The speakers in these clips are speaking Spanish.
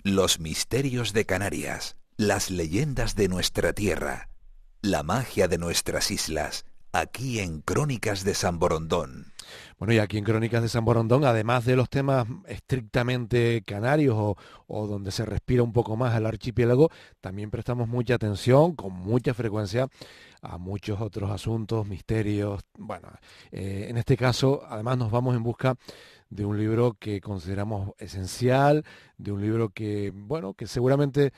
Los misterios de Canarias, las leyendas de nuestra tierra, la magia de nuestras islas, aquí en Crónicas de San Borondón. Bueno, y aquí en Crónicas de San Borondón, además de los temas estrictamente canarios o donde se respira un poco más el archipiélago, también prestamos mucha atención, con mucha frecuencia, a muchos otros asuntos, misterios. Bueno, en este caso, además nos vamos en busca de un libro que consideramos esencial, de un libro que, bueno, que seguramente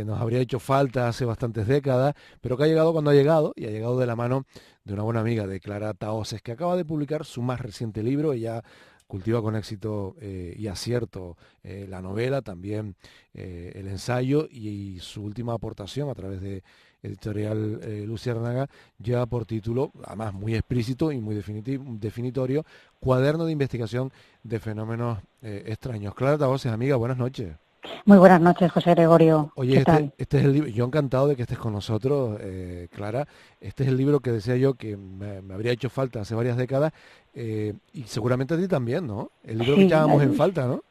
nos habría hecho falta hace bastantes décadas, pero que ha llegado cuando ha llegado, y ha llegado de la mano de una buena amiga de Clara Tahoces, que acaba de publicar su más reciente libro. Ella cultiva con éxito y acierto la novela, también el ensayo, y su última aportación a través de editorial Luciérnaga lleva por título, además muy explícito y muy definitorio, Cuaderno de investigación de fenómenos extraños. Clara Tahoces, amiga, buenas noches. Muy buenas noches, José Gregorio. Oye, ¿Qué este, tal? este es el libro, yo encantado de que estés con nosotros, Clara. Este es el libro que decía yo que me habría hecho falta hace varias décadas, y seguramente a ti también, ¿no? El libro que Sí, echábamos en falta, ¿no?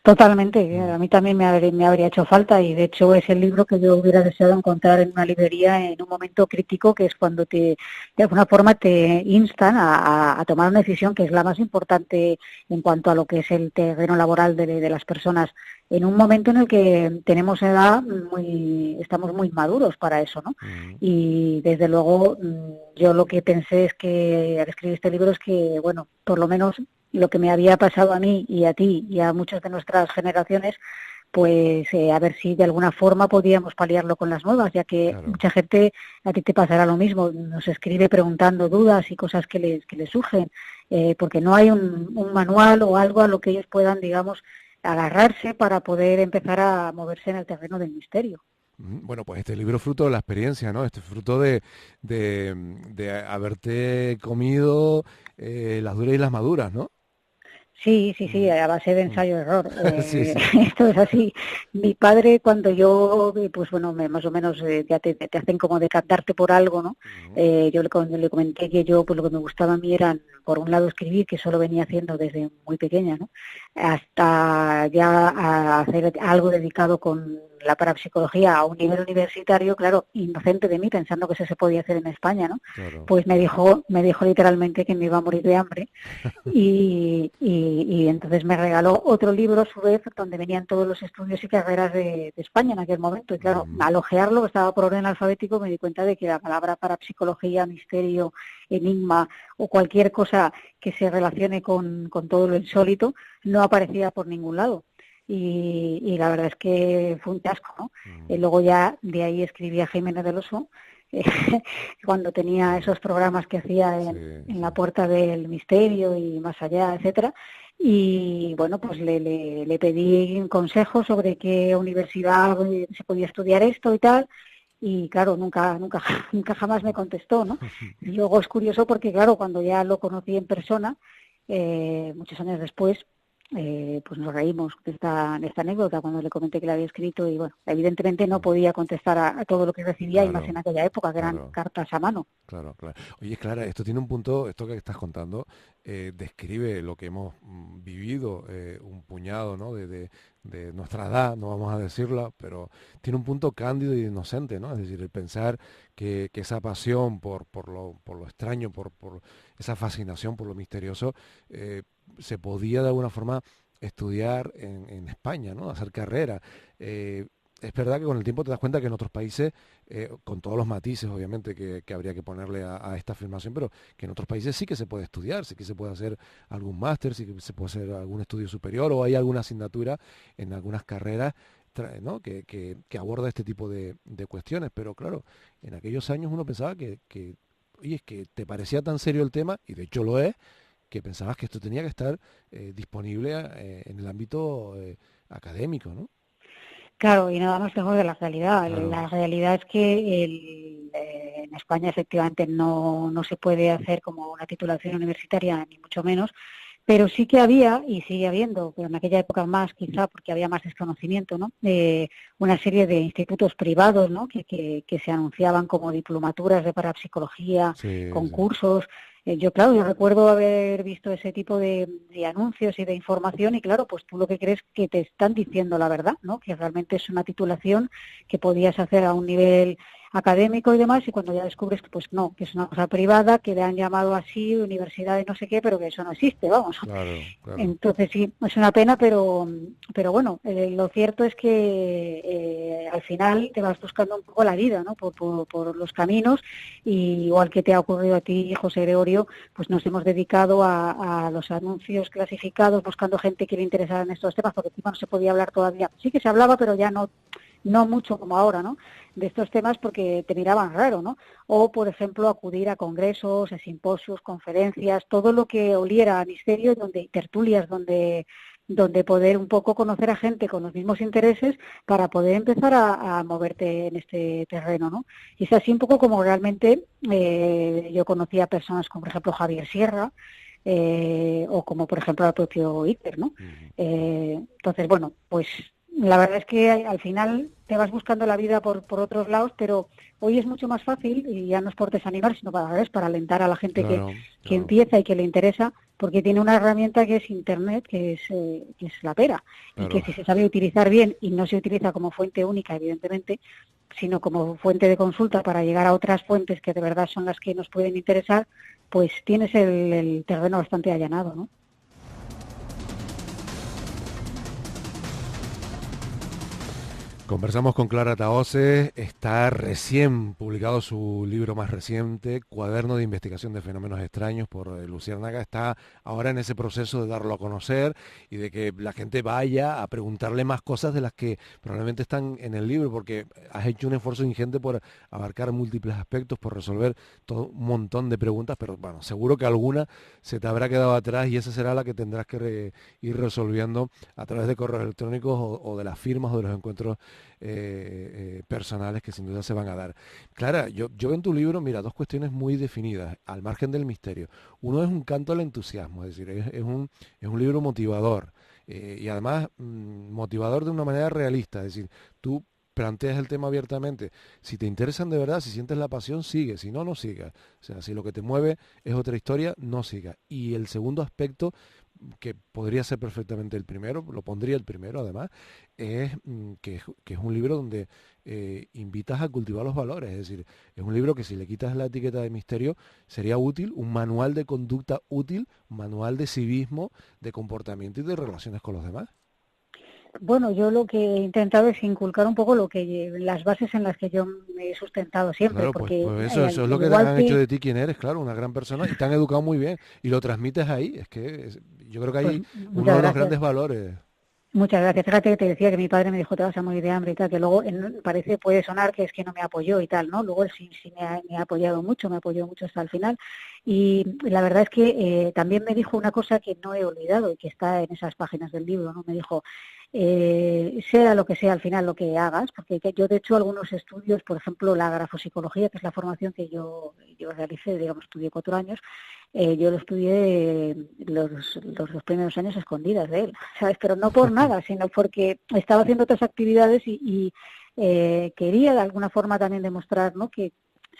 totalmente. Mm. A mí también me habría hecho falta y de hecho es el libro que yo hubiera deseado encontrar en una librería en un momento crítico, que es cuando de alguna forma te instan a tomar una decisión que es la más importante en cuanto a lo que es el terreno laboral de las personas, en un momento en el que tenemos estamos muy maduros para eso, ¿no? Mm. Y desde luego yo lo que pensé es que al escribir este libro es que, bueno, por lo menos lo que me había pasado a mí y a ti y a muchas de nuestras generaciones, pues a ver si de alguna forma podíamos paliarlo con las nuevas, ya que Claro. mucha gente, a ti te pasará lo mismo, nos escribe preguntando dudas y cosas que les surgen, porque no hay un manual o algo a lo que ellos puedan, digamos, agarrarse para poder empezar a moverse en el terreno del misterio. Bueno, pues este libro es fruto de la experiencia, ¿no? Este es fruto de haberte comido las duras y las maduras, ¿no? Sí, sí, sí, Mm. a base de Mm. ensayo-error. Sí, sí. Esto es así. Mi padre, cuando yo, pues bueno, más o menos ya te hacen como decantarte por algo, ¿no? Mm. Yo le comenté que yo, pues lo que me gustaba a mí era, por un lado, escribir, que eso lo venía haciendo desde muy pequeña, ¿no? Hasta ya a hacer algo dedicado con la parapsicología a un nivel universitario, claro, inocente de mí, pensando que eso se podía hacer en España, ¿no? Claro, Pues claro. me dijo literalmente que me iba a morir de hambre y entonces me regaló otro libro a su vez donde venían todos los estudios y carreras de España en aquel momento. Y claro, Mm. al ojearlo, estaba por orden alfabético, me di cuenta de que la palabra parapsicología, misterio, enigma o cualquier cosa que se relacione con todo lo insólito no aparecía por ningún lado. Y la verdad es que fue un chasco, ¿no? Mm. Luego ya de ahí escribí a Jiménez del Oso, cuando tenía Mm. esos programas que hacía Sí, en sí. la Puerta del Misterio y más allá, etcétera. Y bueno, pues le pedí consejos sobre qué universidad se podía estudiar esto y tal. Y claro, nunca jamás me contestó, ¿no? Y luego es curioso porque, claro, cuando ya lo conocí en persona, muchos años después, pues nos reímos de esta anécdota cuando le comenté que la había escrito y bueno, evidentemente no podía contestar a todo lo que recibía y más Claro, en aquella época que eran claro. cartas a mano. Claro, claro. Oye, Clara, esto tiene un punto, esto que estás contando, describe lo que hemos vivido, un puñado, ¿no? De nuestra edad, no vamos a decirla, pero tiene un punto cándido y inocente, ¿no? Es decir, el pensar que esa pasión por lo extraño, por esa fascinación por lo misterioso, se podía de alguna forma estudiar en España, ¿no? Hacer carrera. Es verdad que con el tiempo te das cuenta que en otros países, con todos los matices obviamente que habría que ponerle a esta afirmación, pero que en otros países sí que se puede estudiar, sí que se puede hacer algún máster, sí que se puede hacer algún estudio superior o hay alguna asignatura en algunas carreras, ¿no? que aborda este tipo de cuestiones. Pero claro, en aquellos años uno pensaba oye, es que te parecía tan serio el tema, y de hecho lo es, que pensabas que esto tenía que estar disponible en el ámbito académico, ¿no? Claro, y nada más lejos de la realidad. Claro. La realidad es que en España efectivamente no se puede hacer como una titulación universitaria, ni mucho menos, pero sí que había, y sigue habiendo, pero en aquella época más quizá porque había más desconocimiento, ¿no? Una serie de institutos privados, ¿no? Que se anunciaban como diplomaturas de parapsicología, Sí, sí. concursos. Yo, claro, yo recuerdo haber visto ese tipo de anuncios y de información y, claro, pues tú lo que crees que te están diciendo la verdad, ¿no? Que realmente es una titulación que podías hacer a un nivel académico y demás, y cuando ya descubres que pues no, que es una cosa privada, que le han llamado así, universidad de no sé qué, pero que eso no existe, vamos. Claro, claro. Entonces sí, es una pena, pero bueno, lo cierto es que al final te vas buscando un poco la vida, ¿no? Por los caminos, y igual que te ha ocurrido a ti, José Gregorio, pues nos hemos dedicado a los anuncios clasificados, buscando gente que le interesara en estos temas, porque encima no se podía hablar todavía. Sí que se hablaba, pero ya no mucho como ahora, ¿no? De estos temas porque te miraban raro, ¿no? O, por ejemplo, acudir a congresos, a simposios, conferencias, todo lo que oliera a misterio, tertulias, donde poder un poco conocer a gente con los mismos intereses para poder empezar a moverte en este terreno, ¿no? Y es así un poco como realmente yo conocí a personas como, por ejemplo, Javier Sierra, o como, por ejemplo, al propio Iker, ¿no? Entonces, bueno, pues la verdad es que al final te vas buscando la vida por otros lados, pero hoy es mucho más fácil, y ya no es por desanimar, sino para alentar a la gente Claro, que empieza y que le interesa, porque tiene una herramienta que es Internet, que es la pera, y que claro. si se sabe utilizar bien y no se utiliza como fuente única, evidentemente, sino como fuente de consulta para llegar a otras fuentes que de verdad son las que nos pueden interesar, pues tienes el terreno bastante allanado, ¿no? Conversamos con Clara Tahoce, está recién publicado su libro más reciente, Cuaderno de Investigación de Fenómenos Extraños por Luciérnaga. Está ahora en ese proceso de darlo a conocer y de que la gente vaya a preguntarle más cosas de las que probablemente están en el libro, porque has hecho un esfuerzo ingente por abarcar múltiples aspectos, por resolver todo un montón de preguntas, pero bueno, seguro que alguna se te habrá quedado atrás y esa será la que tendrás que ir resolviendo a través de correos electrónicos o de las firmas o de los encuentros personales que sin duda se van a dar. Clara, yo veo en tu libro, mira, dos cuestiones muy definidas, al margen del misterio. Uno es un canto al entusiasmo, es decir, es un libro motivador, y además motivador de una manera realista, es decir, tú planteas el tema abiertamente. Si te interesan de verdad, si sientes la pasión, sigue. Si no, no sigas. O sea, si lo que te mueve es otra historia, no sigas. Y el segundo aspecto, que podría ser perfectamente el primero, lo pondría el primero además, es que es un libro donde invitas a cultivar los valores. Es decir, es un libro que si le quitas la etiqueta de misterio sería útil, un manual de conducta útil, un manual de civismo, de comportamiento y de relaciones con los demás. Bueno, yo lo que he intentado es inculcar un poco las bases en las que yo me he sustentado siempre, Claro, porque pues eso es lo que igual han hecho que, de ti quien eres, claro, una gran persona y te han educado muy bien y lo transmites ahí. Yo creo que pues hay uno muchas de los gracias. grandes valores. Muchas gracias. Fíjate que te decía que mi padre me dijo te vas a morir de hambre y tal, que luego puede sonar que es que no me apoyó y tal, ¿no? Luego él sí me ha apoyado mucho, me apoyó mucho hasta el final. Y la verdad es que también me dijo una cosa que no he olvidado y que está en esas páginas del libro, ¿no? Me dijo, sea lo que sea al final lo que hagas, porque yo de hecho algunos estudios, por ejemplo la grafopsicología, que es la formación que yo realicé, digamos, estudié 4 años, yo lo estudié los 2 primeros años a escondidas de él, ¿sabes? Pero no por nada, sino porque estaba haciendo otras actividades y quería de alguna forma también demostrar, ¿no?, que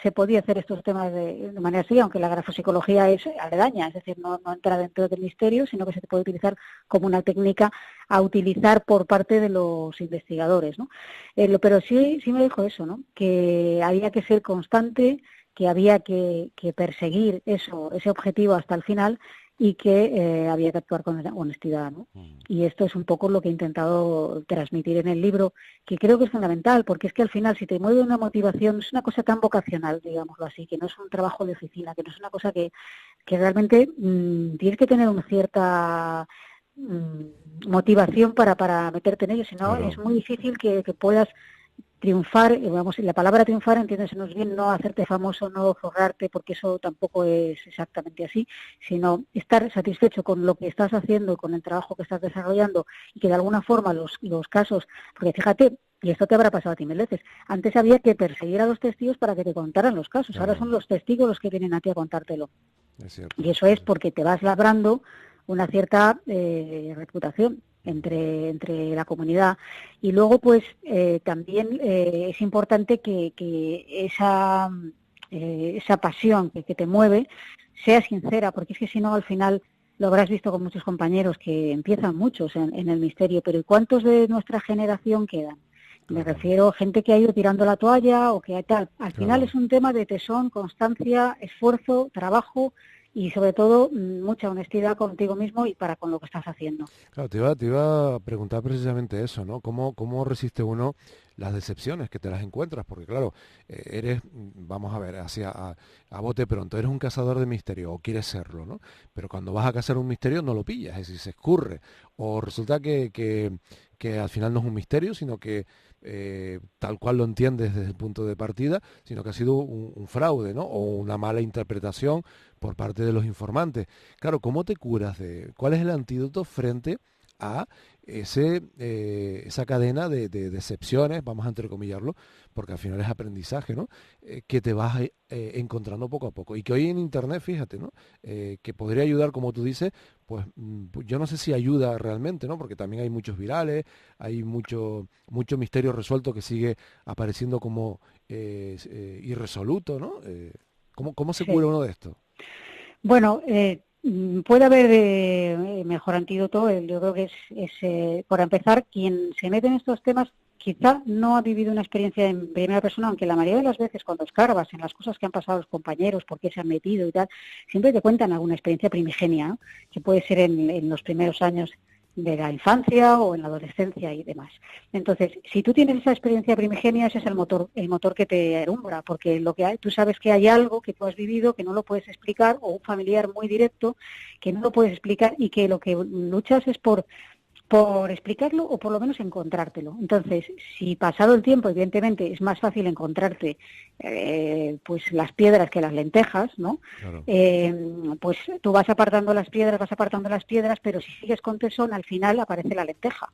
se podía hacer estos temas de manera así, aunque la grafopsicología es aledaña, es decir, no entra dentro del misterio, sino que se puede utilizar como una técnica a utilizar por parte de los investigadores, ¿no? Pero sí me dijo eso, ¿no?, que había que ser constante, que había que perseguir ese objetivo hasta el final y que había que actuar con honestidad, ¿no? Y esto es un poco lo que he intentado transmitir en el libro, que creo que es fundamental, porque es que al final si te mueve una motivación, es una cosa tan vocacional, digámoslo así, que no es un trabajo de oficina, que no es una cosa que realmente tienes que tener una cierta motivación para meterte en ello, si no es Claro. muy difícil que puedas triunfar, vamos, la palabra triunfar, entiéndenos bien, no hacerte famoso, no forrarte, porque eso tampoco es exactamente así, sino estar satisfecho con lo que estás haciendo, con el trabajo que estás desarrollando, y que de alguna forma los casos, porque fíjate, y esto te habrá pasado a ti 1000 veces, antes había que perseguir a los testigos para que te contaran los casos, ahora Claro, son los testigos los que vienen a ti a contártelo. es cierto. Y eso es porque te vas labrando una cierta reputación entre la comunidad. Y luego, pues, también es importante que esa pasión que te mueve sea sincera, porque es que si no, al final lo habrás visto con muchos compañeros que empiezan muchos en el misterio, pero ¿y cuántos de nuestra generación quedan? Me Claro, refiero a gente que ha ido tirando la toalla o que tal. Al final claro. es un tema de tesón, constancia, esfuerzo, trabajo y sobre todo mucha honestidad contigo mismo y para con lo que estás haciendo. Claro, te iba a preguntar precisamente eso, ¿no? ¿Cómo resiste uno las decepciones que te las encuentras? Porque claro, eres, vamos a ver, a bote pronto, eres un cazador de misterio o quieres serlo, ¿no? Pero cuando vas a cazar un misterio no lo pillas, es decir, se escurre. O resulta que al final no es un misterio, sino que tal cual lo entiendes desde el punto de partida, sino que ha sido un fraude, ¿no? O una mala interpretación por parte de los informantes. Claro, ¿cómo te curas cuál es el antídoto frente a esa cadena de decepciones, vamos a entrecomillarlo, porque al final es aprendizaje, ¿no? Que te vas encontrando poco a poco. Y que hoy en Internet, fíjate, ¿no? Que podría ayudar, como tú dices, pues yo no sé si ayuda realmente, ¿no? Porque también hay muchos virales, hay mucho misterio resuelto que sigue apareciendo como irresoluto, ¿no? ¿Cómo se cura Sí. uno de esto? Bueno, puede haber mejor antídoto. Yo creo que por empezar, quien se mete en estos temas quizá no ha vivido una experiencia en primera persona, aunque la mayoría de las veces cuando escarbas en las cosas que han pasado los compañeros, por qué se han metido y tal, siempre te cuentan alguna experiencia primigenia, ¿no? Que puede ser en los primeros años de la infancia o en la adolescencia y demás. Entonces, si tú tienes esa experiencia primigenia, ese es el motor que te alumbra, porque lo que tú sabes que hay algo que tú has vivido que no lo puedes explicar, o un familiar muy directo que no lo puedes explicar y que lo que luchas es por explicarlo o por lo menos encontrártelo. Entonces, si pasado el tiempo, evidentemente, es más fácil encontrarte pues las piedras que las lentejas, ¿no? Claro. Pues tú vas apartando las piedras, pero si sigues con tesón, al final aparece la lenteja.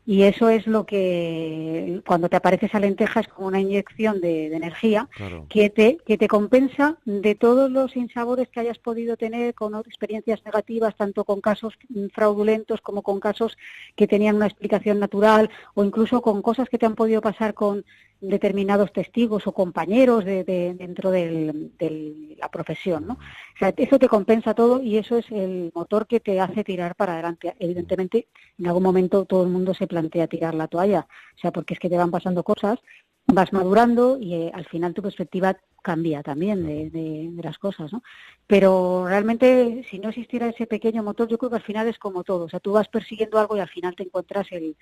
Y eso es lo que, cuando te aparece esa lenteja, es como una inyección de energía Claro. que te compensa de todos los sinsabores que hayas podido tener con experiencias negativas, tanto con casos fraudulentos como con casos que tenían una explicación natural, o incluso con cosas que te han podido pasar con determinados testigos o compañeros dentro de la profesión, ¿no? O sea, eso te compensa todo y eso es el motor que te hace tirar para adelante. Evidentemente, en algún momento todo el mundo se plantea tirar la toalla, o sea, porque es que te van pasando cosas, vas madurando y al final tu perspectiva cambia también de las cosas, ¿no? Pero realmente, si no existiera ese pequeño motor, yo creo que al final es como todo, o sea, tú vas persiguiendo algo y al final te encuentras el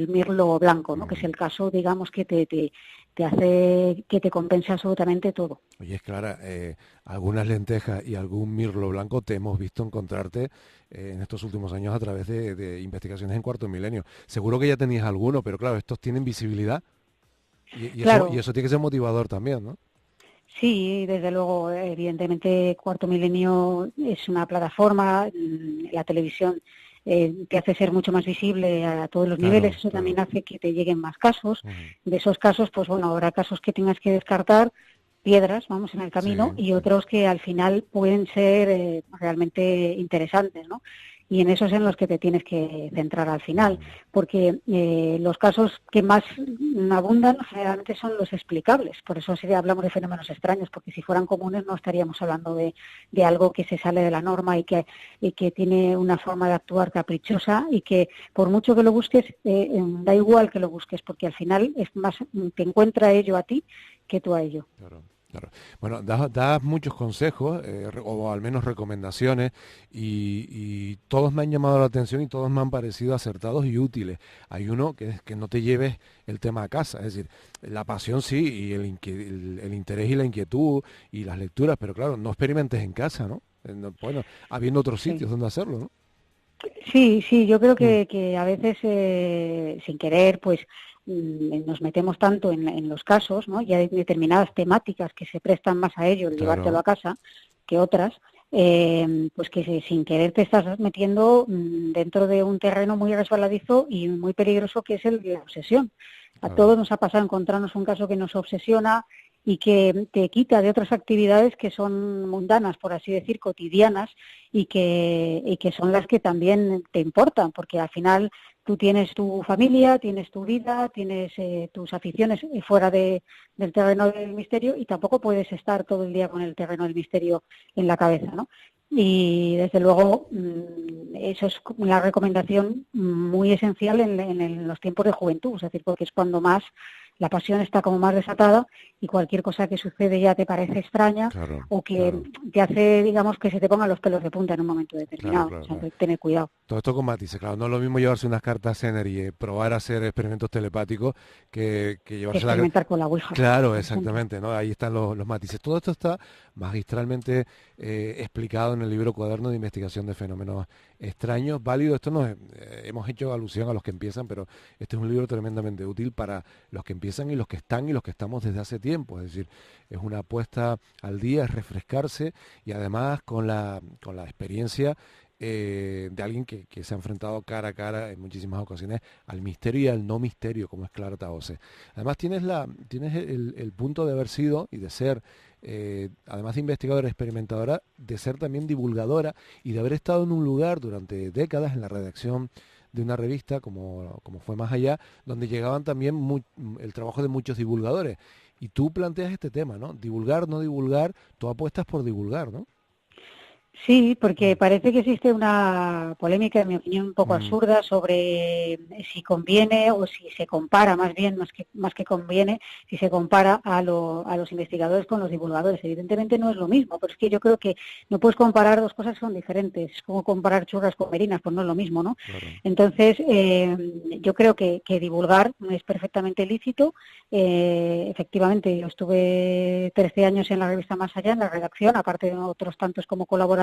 mirlo blanco, ¿no? Que es el caso, digamos, que te hace que te compense absolutamente todo. Oye, Clara, algunas lentejas y algún mirlo blanco te hemos visto encontrarte en estos últimos años a través de investigaciones en Cuarto Milenio. Seguro que ya tenías alguno, pero claro, estos tienen visibilidad y Claro, eso tiene que ser motivador también, ¿no? sí, desde luego, evidentemente Cuarto Milenio es una plataforma, la televisión te hace ser mucho más visible a todos los niveles, Claro, eso claro. también hace que te lleguen más casos. Ujú. De esos casos, pues bueno, habrá casos que tengas que descartar, piedras, vamos, en el Sí, camino, y sí. otros que al final pueden ser realmente interesantes, ¿no? Y en esos en los que te tienes que centrar al final, Ujú. porque los casos que más abundan generalmente son los explicables. Por eso sí hablamos de fenómenos extraños, porque si fueran comunes no estaríamos hablando de algo que se sale de la norma y que tiene una forma de actuar caprichosa y que por mucho que lo busques, da igual que lo busques, porque al final es más, te encuentra ello a ti que tú a ello. Claro, claro. Bueno, das muchos consejos, o al menos recomendaciones, y todos me han llamado la atención y todos me han parecido acertados y útiles. Hay uno que es que no te lleves el tema a casa, es decir, la pasión sí, y el interés y la inquietud y las lecturas, pero claro, no experimentes en casa, ¿no? Bueno, habiendo otros Sí. sitios donde hacerlo, ¿no? Sí, sí, yo creo Mm. que a veces sin querer pues nos metemos tanto en los casos, ¿no? Y hay determinadas temáticas que se prestan más a ello, el llevártelo Claro, a casa, que otras, pues que sin querer te estás metiendo dentro de un terreno muy resbaladizo y muy peligroso que es el de la obsesión. A claro. todos nos ha pasado encontrarnos un caso que nos obsesiona y que te quita de otras actividades que son mundanas, por así decir, cotidianas, y que son las que también te importan, porque al final Tú tienes tu familia, tienes tu vida, tienes tus aficiones fuera del terreno del misterio y tampoco puedes estar todo el día con el terreno del misterio en la cabeza, ¿no? Y desde luego eso es una recomendación muy esencial en los tiempos de juventud, es decir, porque es cuando más la pasión está como más desatada y cualquier cosa que sucede ya te parece extraña o que te hace, digamos, que se te pongan los pelos de punta en un momento determinado. O sea, tener cuidado. Todo esto con matices, claro. No es lo mismo llevarse unas cartas Zener y probar a hacer experimentos telepáticos que llevarse experimentar con la Ouija. Claro, exactamente, ¿no? Ahí están los matices. Todo esto está magistralmente explicado en el libro Cuaderno de Investigación de Fenómenos Extraños. Válido, esto no es, hemos hecho alusión a los que empiezan, pero este es un libro tremendamente útil para los que empiezan y los que están y los que estamos desde hace tiempo. Es decir, es una apuesta al día, es refrescarse y además con la experiencia de alguien que se ha enfrentado cara a cara en muchísimas ocasiones al misterio y al no misterio, como es Clara Tahoser. Además tienes el punto de haber sido y de ser, además de investigadora experimentadora, de ser también divulgadora y de haber estado en un lugar durante décadas en la redacción de una revista como fue Más Allá, donde llegaban también el trabajo de muchos divulgadores. Y tú planteas este tema, ¿no? Divulgar, no divulgar, tú apuestas por divulgar, ¿no? Sí, porque parece que existe una polémica, en mi opinión, un poco absurda sobre si conviene o si se compara, más que conviene, si se compara a los investigadores con los divulgadores. Evidentemente no es lo mismo, pero es que yo creo que no puedes comparar dos cosas que son diferentes. Es como comparar churras con merinas, pues no es lo mismo, ¿no? Claro. Entonces, yo creo que divulgar es perfectamente lícito. Efectivamente, yo estuve 13 años en la revista Más Allá, en la redacción, aparte de otros tantos como colaboradora,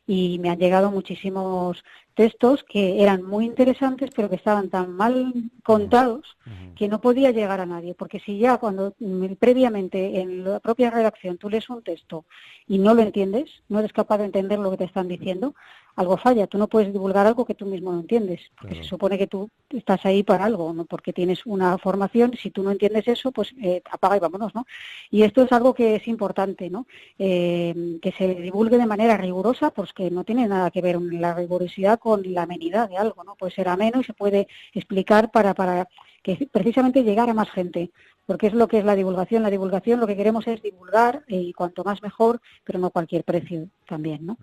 y me han llegado muchísimos textos que eran muy interesantes, pero que estaban tan mal contados que no podía llegar a nadie, porque si ya cuando previamente en la propia redacción tú lees un texto y no lo entiendes, no eres capaz de entender lo que te están diciendo, algo falla. Tú no puedes divulgar algo que tú mismo no entiendes, porque se supone que tú estás ahí para algo, no porque tienes una formación. Si tú no entiendes eso, pues apaga y vámonos, ¿no? Y esto es algo que es importante, ¿no? Que se divulgue de manera rigurosa, pues que no tiene nada que ver la rigurosidad con la amenidad de algo, ¿no? Puede ser ameno y se puede explicar para que precisamente llegar a más gente, porque es lo que es la divulgación. La divulgación lo que queremos es divulgar y cuanto más mejor, pero no a cualquier precio también, ¿no?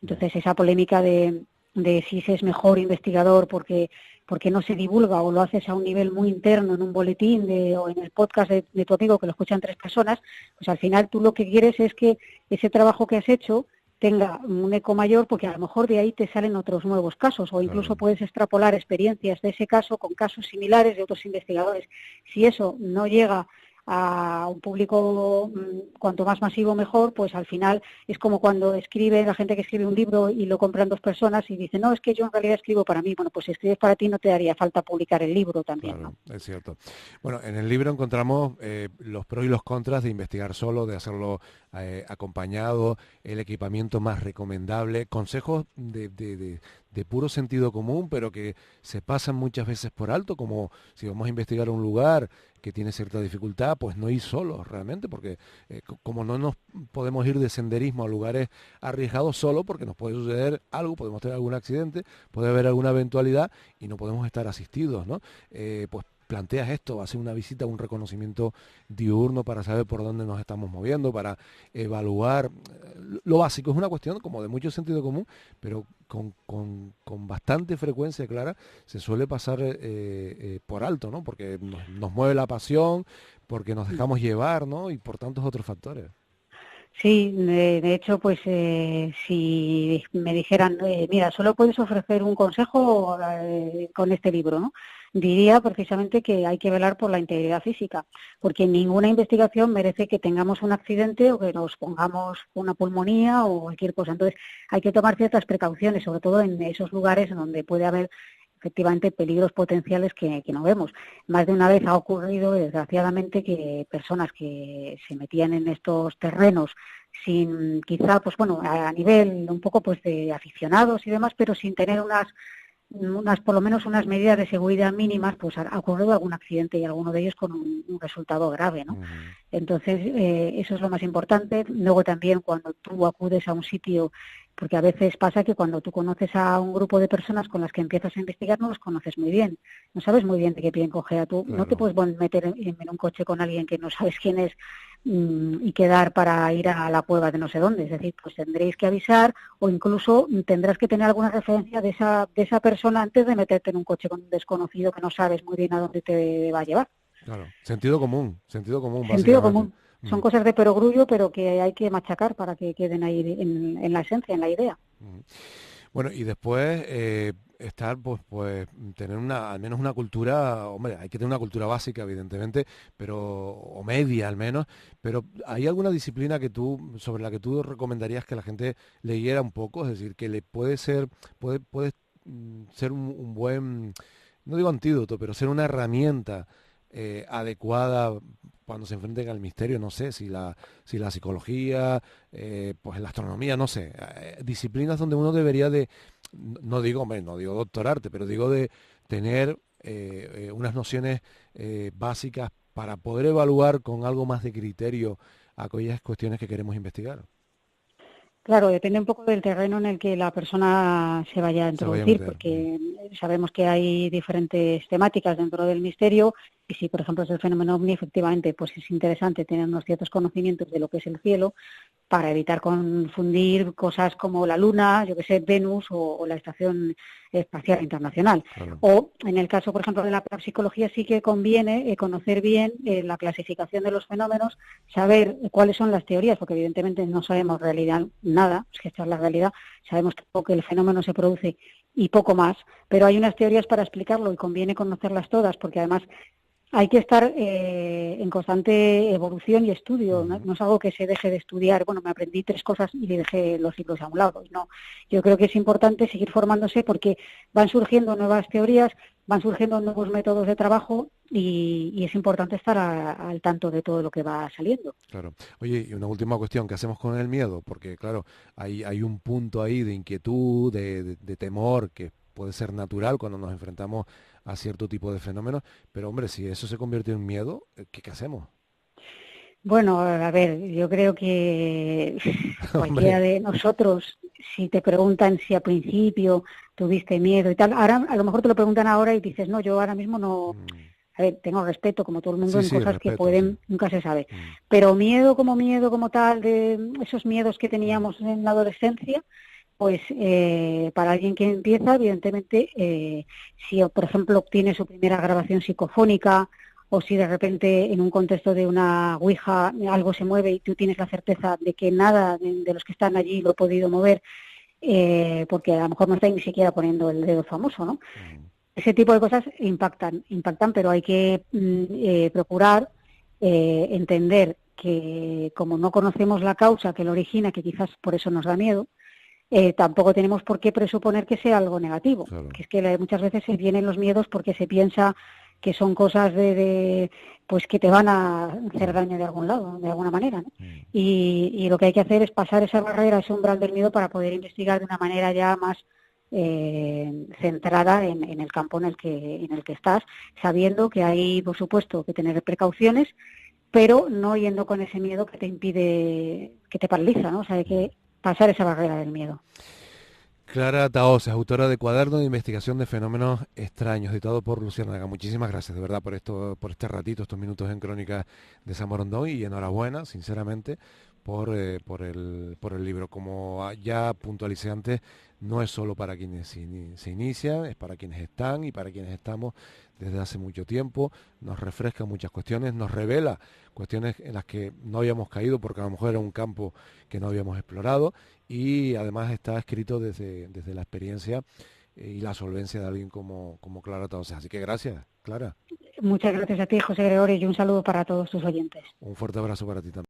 Entonces esa polémica de si se es mejor investigador porque no se divulga o lo haces a un nivel muy interno en un boletín o en el podcast de tu amigo que lo escuchan 3 personas, pues al final tú lo que quieres es que ese trabajo que has hecho tenga un eco mayor, porque a lo mejor de ahí te salen otros nuevos casos o incluso puedes extrapolar experiencias de ese caso con casos similares de otros investigadores. Si eso no llega a un público cuanto más masivo mejor, pues al final es como cuando la gente que escribe un libro y lo compran 2 personas y dice, no, es que yo en realidad escribo para mí. Bueno, pues si escribes para ti no te daría falta publicar el libro también, claro, ¿no? Es cierto. Bueno, en el libro encontramos los pros y los contras de investigar solo, de hacerlo acompañado, el equipamiento más recomendable, consejos de puro sentido común, pero que se pasan muchas veces por alto, como si vamos a investigar un lugar que tiene cierta dificultad, pues no ir solos realmente, porque como no nos podemos ir de senderismo a lugares arriesgados solo, porque nos puede suceder algo, podemos tener algún accidente, puede haber alguna eventualidad y no podemos estar asistidos, ¿no? Pues planteas esto, hacer una visita, un reconocimiento diurno para saber por dónde nos estamos moviendo, para evaluar lo básico. Es una cuestión como de mucho sentido común, pero con bastante frecuencia, Clara, se suele pasar por alto, ¿no? Porque nos mueve la pasión, porque nos dejamos llevar, ¿no? Y por tantos otros factores. Sí, de hecho, pues si me dijeran, mira, solo puedes ofrecer un consejo con este libro, ¿no? Diría precisamente que hay que velar por la integridad física, porque ninguna investigación merece que tengamos un accidente o que nos pongamos una pulmonía o cualquier cosa. Entonces, hay que tomar ciertas precauciones, sobre todo en esos lugares en donde puede haber efectivamente peligros potenciales que no vemos. Más de una vez ha ocurrido, desgraciadamente, que personas que se metían en estos terrenos sin, quizá, pues bueno, a nivel un poco pues de aficionados y demás, pero sin tener por lo menos unas medidas de seguridad mínimas, pues ha ocurrido algún accidente y alguno de ellos con un resultado grave, ¿no? Entonces, eso es lo más importante. Luego también cuando tú acudes a un sitio porque a veces pasa que cuando tú conoces a un grupo de personas con las que empiezas a investigar no los conoces muy bien, no sabes muy bien de qué pie coger. Tú no te Claro. puedes meter en un coche con alguien que no sabes quién es y quedar para ir a la cueva de no sé dónde. Es decir, pues tendréis que avisar o incluso tendrás que tener alguna referencia de esa persona antes de meterte en un coche con un desconocido que no sabes muy bien a dónde te va a llevar. Claro, sentido común, Sentido básicamente. común. Mm, Son cosas de perogrullo, pero que hay que machacar para que queden ahí en la esencia, en la idea. mm. Bueno, y después estar, pues, tener al menos una cultura, hombre, hay que tener una cultura básica, evidentemente, pero, o media al menos, pero ¿hay alguna disciplina sobre la que tú recomendarías que la gente leyera un poco? Es decir, que le puede ser un buen, no digo antídoto, pero ser una herramienta adecuada cuando se enfrenten al misterio, no sé, si la psicología, pues la astronomía, no sé, disciplinas donde uno debería de, no digo, hombre, no digo doctorarte, pero digo de tener unas nociones básicas para poder evaluar con algo más de criterio aquellas cuestiones que queremos investigar. Claro, depende un poco del terreno en el que la persona se vaya a Se vaya a introducir, meter. porque sabemos que hay diferentes temáticas dentro del misterio y si, por ejemplo, es el fenómeno ovni, efectivamente, pues es interesante tener unos ciertos conocimientos de lo que es el cielo para evitar confundir cosas como la Luna, yo que sé, Venus o la Estación Espacial Internacional. Claro. O en el caso, por ejemplo, de la parapsicología sí que conviene conocer bien la clasificación de los fenómenos, saber cuáles son las teorías, porque evidentemente no sabemos en realidad nada, es que esta es la realidad, sabemos que el fenómeno se produce y poco más, pero hay unas teorías para explicarlo y conviene conocerlas todas, porque además hay que estar en constante evolución y estudio, ¿no? Ujú. No es algo que se deje de estudiar, bueno, me aprendí 3 cosas y le dejé los libros a un lado, no. Yo creo que es importante seguir formándose porque van surgiendo nuevas teorías, van surgiendo nuevos métodos de trabajo y es importante estar al tanto de todo lo que va saliendo. Claro. Oye, y una última cuestión, ¿qué hacemos con el miedo? Porque, claro, hay un punto ahí de inquietud, de temor, que puede ser natural cuando nos enfrentamos a cierto tipo de fenómenos, pero hombre, si eso se convierte en miedo, ¿qué hacemos? Bueno, a ver, yo creo que cualquiera Hombre. de nosotros, si te preguntan si al principio tuviste miedo y tal, ahora a lo mejor te lo preguntan ahora y dices, no, yo ahora mismo no, Mm. a ver, tengo respeto como todo el mundo Sí, en sí, cosas que respeto, sí. pueden, nunca se sabe, Mm. pero miedo como tal, de esos miedos que Mm. teníamos en la adolescencia, pues para alguien que empieza, evidentemente, si por ejemplo obtiene su primera grabación psicofónica o si de repente en un contexto de una ouija algo se mueve y tú tienes la certeza de que nada de los que están allí lo he podido mover, porque a lo mejor no estáis ni siquiera poniendo el dedo famoso, ¿no? Mm. Ese tipo de cosas impactan, pero hay que procurar entender que como no conocemos la causa que lo origina, que quizás por eso nos da miedo, tampoco tenemos por qué presuponer que sea algo negativo, Claro. que es que muchas veces se vienen los miedos porque se piensa que son cosas pues que te van a hacer Mm. daño de algún lado, de alguna manera, ¿no? Mm. Y lo que hay que hacer es pasar esa barrera, ese umbral del miedo para poder investigar de una manera ya más centrada en el campo en el que estás, sabiendo que hay, por supuesto, que tener precauciones, pero no yendo con ese miedo que te impide, que te paraliza, ¿no? O sea, hay Mm. que pasar esa barrera del miedo. Clara Taos, autora de Cuaderno de Investigación de Fenómenos Extraños, editado por Luciérnaga. Muchísimas gracias, de verdad, por esto, por este ratito, estos minutos en Crónica de San Borondón, y enhorabuena, sinceramente, por el libro. Como ya puntualicé antes, no es solo para quienes se inician, es para quienes están y para quienes estamos desde hace mucho tiempo. Nos refresca muchas cuestiones, nos revela cuestiones en las que no habíamos caído porque a lo mejor era un campo que no habíamos explorado, y además está escrito desde la experiencia y la solvencia de alguien como Clara Taos. Así que gracias, Clara. Muchas gracias a ti, José Gregorio, y un saludo para todos tus oyentes. Un fuerte abrazo para ti también.